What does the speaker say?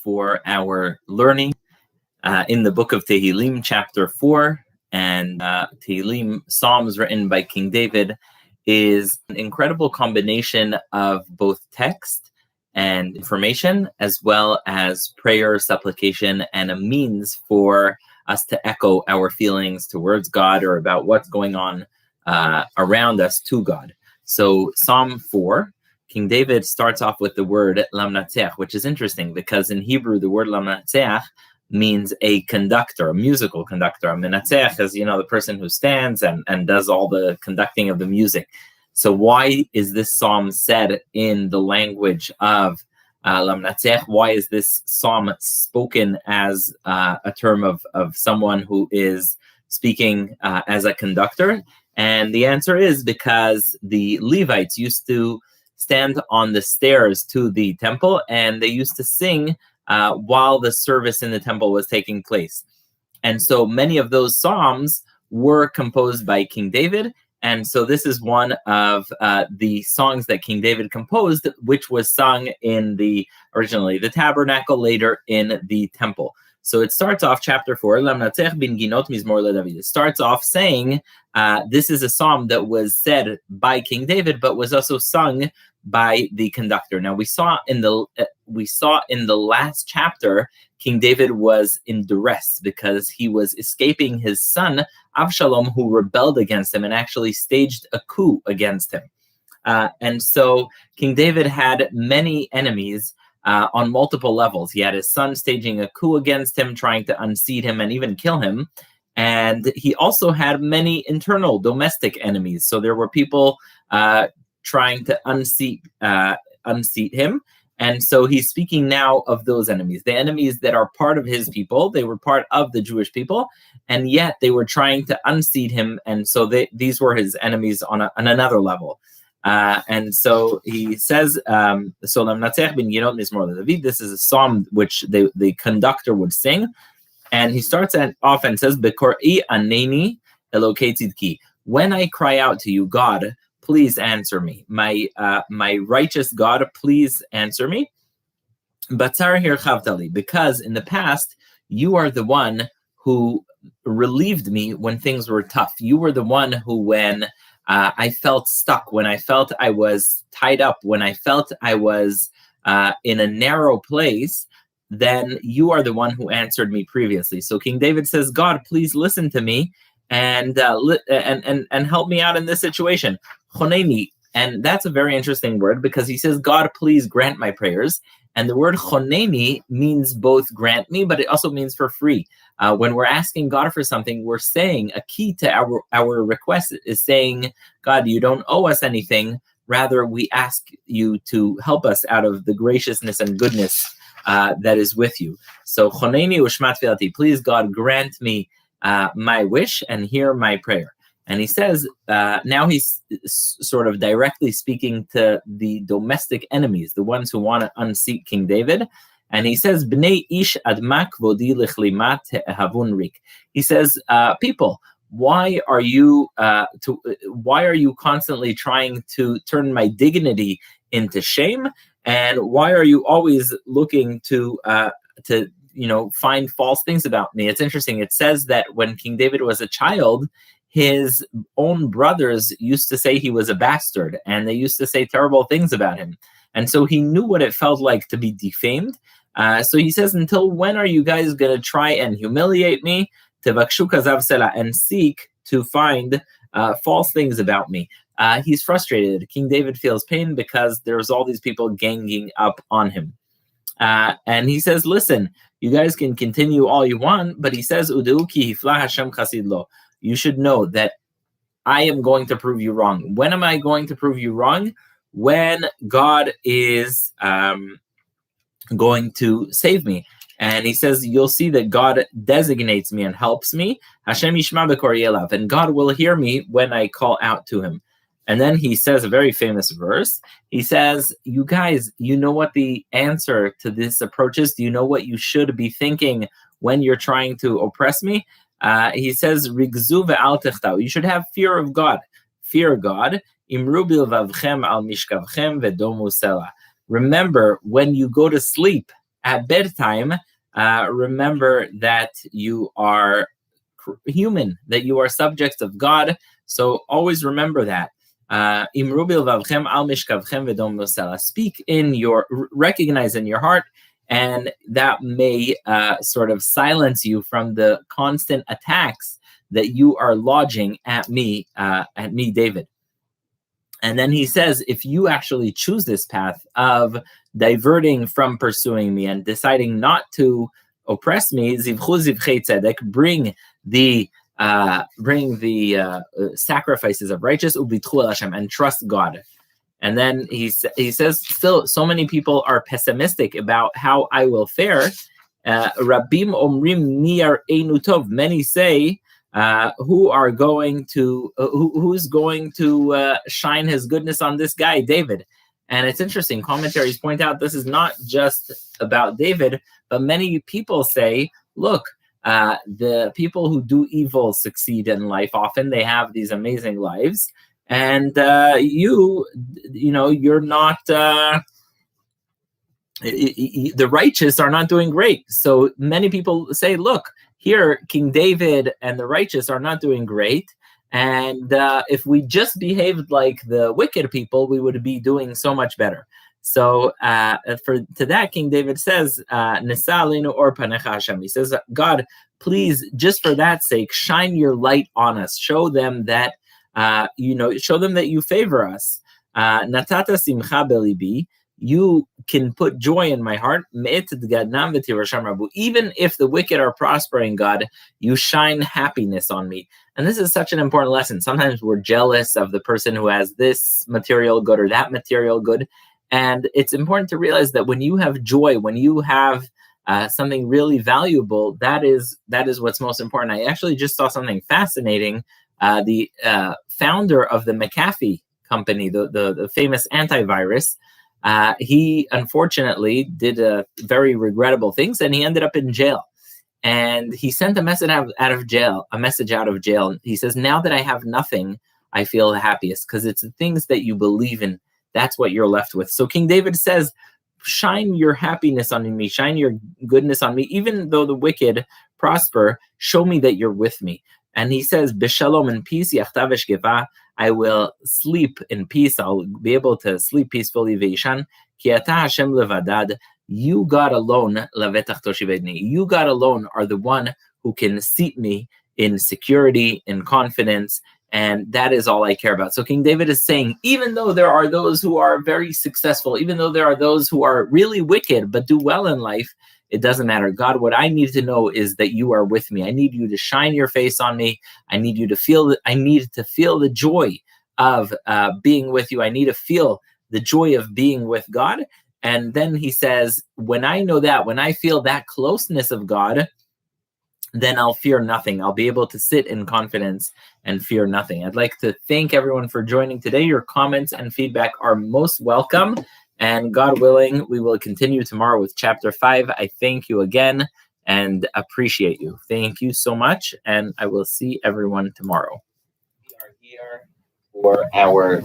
for our learning in the book of Tehilim, chapter 4. And Tehilim Psalms written by King David is an incredible combination of both text and information, as well as prayer, supplication, and a means for us to echo our feelings towards God or about what's going on around us to God. So Psalm 4, King David starts off with the word lamnatzeach, which is interesting because in Hebrew, the word lamnatzeach means a conductor, a musical conductor. A menatzeach is, the person who stands and does all the conducting of the music. So why is this psalm said in the language of lamnatzeach? Why is this psalm spoken as a term of someone who is speaking as a conductor? And the answer is because the Levites used to stand on the stairs to the temple, and they used to sing while the service in the temple was taking place. And so many of those psalms were composed by King David. And so this is one of the songs that King David composed, which was sung in originally the tabernacle, later in the temple. So it starts off chapter 4, Lamnatzeach bin ginot mizmor leDavid. It starts off saying this is a psalm that was said by King David, but was also sung by the conductor. Now we saw in the last chapter, King David was in duress because he was escaping his son Avshalom, who rebelled against him and actually staged a coup against him. And so King David had many enemies on multiple levels. He had his son staging a coup against him, trying to unseat him and even kill him. And he also had many internal domestic enemies. So there were people trying to unseat him. And so he's speaking now of those enemies, the enemies that are part of his people. They were part of the Jewish people, and yet they were trying to unseat him. And so these were his enemies on another level. And so he says, this is a psalm which the conductor would sing. And he starts off and says, Bekor'i aneni Elokei tzidki. When I cry out to you, God, please answer me. My righteous God, please answer me. Batzar hirchavtali, because in the past, you are the one who relieved me when things were tough. You were the one who, when I felt stuck, when I felt I was tied up, when I felt I was in a narrow place, then you are the one who answered me previously. So King David says, God, please listen to me and help me out in this situation. Choneni, and that's a very interesting word because he says, God, please grant my prayers. And the word choneni means both grant me, but it also means for free. When we're asking God for something, we're saying a key to our request is saying, God, you don't owe us anything. Rather, we ask you to help us out of the graciousness and goodness that is with you. So choneni ushmat tefilati, please God grant me my wish and hear my prayer. And he says, now he's sort of directly speaking to the domestic enemies, the ones who want to unseat King David. And he says, Bnei ish adma kvodi lichlima te'ehavun rik. He says, people, why are you constantly trying to turn my dignity into shame? And why are you always looking to find false things about me? It's interesting. It says that when King David was a child, his own brothers used to say he was a bastard, and they used to say terrible things about him. And so he knew what it felt like to be defamed. So he says, until when are you guys going to try and humiliate me? Tevakshu kazav sela, and seek to find false things about me. He's frustrated. King David feels pain because there's all these people ganging up on him. And he says, listen, you guys can continue all you want, but he says, Udeu ki hifla Hashem chasid lo. You should know that I am going to prove you wrong. When am I going to prove you wrong? When God is going to save me. And he says, you'll see that God designates me and helps me. Hashem yishma b'kori elav, and God will hear me when I call out to him. And then he says a very famous verse. He says, you guys, you know what the answer to this approach is? Do you know what you should be thinking when you're trying to oppress me? He says, Rigzu ve'al techtau. You should have fear of God. Fear God. Imru bilvavchem al mishkavchem vedomu sela. Remember, when you go to sleep at bedtime, remember that you are human, that you are subjects of God. So always remember that. Speak in recognize in your heart, and that may sort of silence you from the constant attacks that you are lodging at me, David. And then he says, if you actually choose this path of diverting from pursuing me and deciding not to oppress me, bring the sacrifices of righteous, and trust God. And then he says, still, so many people are pessimistic about how I will fare. Rabim omrim niyar enutov. Many say, who's going to shine his goodness on this guy, David? And it's interesting. Commentaries point out this is not just about David, but many people say, look, the people who do evil succeed in life. Often they have these amazing lives, and you're not. The righteous are not doing great. So many people say, look, here, King David and the righteous are not doing great. And if we just behaved like the wicked people, we would be doing so much better. So to that, King David says, he says, God, please, just for that sake, shine your light on us. Show them that, show them that you favor us. Natata simcha belibi. You can put joy in my heart. Even if the wicked are prospering, God, you shine happiness on me. And this is such an important lesson. Sometimes we're jealous of the person who has this material good or that material good. And it's important to realize that when you have joy, when you have something really valuable, that is what's most important. I actually just saw something fascinating. The founder of the McAfee company, the famous antivirus, he unfortunately did very regrettable things, and he ended up in jail. And he sent a message out of jail. He says, now that I have nothing, I feel the happiest, because it's the things that you believe in. That's what you're left with. So King David says, shine your happiness on me, shine your goodness on me, even though the wicked prosper, show me that you're with me. And he says, B'shalom, in peace, yachtav eshkeva, I will sleep in peace. I'll be able to sleep peacefully. Veishan, ki ata Hashem levadad. You, God alone, lavetach toshiveni. You, God alone, are the one who can seat me in security, in confidence, and that is all I care about. So King David is saying, even though there are those who are very successful, even though there are those who are really wicked but do well in life, it doesn't matter. God, what I need to know is that you are with me. I need you to shine your face on me. I need you to feel I need to feel the joy of being with you. I need to feel the joy of being with God. And then he says, when I know that, when I feel that closeness of God, then I'll fear nothing. I'll be able to sit in confidence and fear nothing. I'd like to thank everyone for joining today. Your comments and feedback are most welcome. And God willing, we will continue tomorrow with chapter 5. I thank you again and appreciate you. Thank you so much. And I will see everyone tomorrow. We are here for our